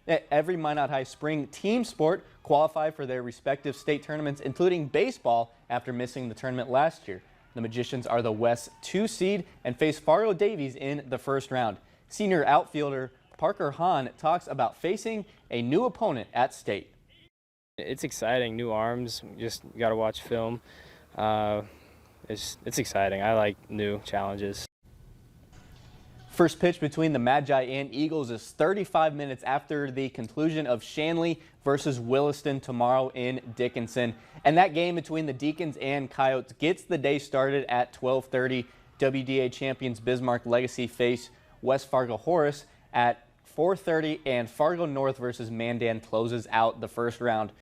Every Minot High spring team sport qualified for their respective state tournaments, including baseball, after missing the tournament last year. The Magicians are the West 2 seed and face Fargo Davies in the first round. Senior outfielder Parker Hahn talks about facing a new opponent at state. It's exciting, new arms, just got to watch film. It's exciting. I like new challenges. First pitch between the Magi and Eagles is 35 minutes after the conclusion of Shanley versus Williston tomorrow in Dickinson. And that game between the Deacons and Coyotes gets the day started at 12:30. WDA champions Bismarck Legacy face West Fargo Horace at 4:30, and Fargo North versus Mandan closes out the first round.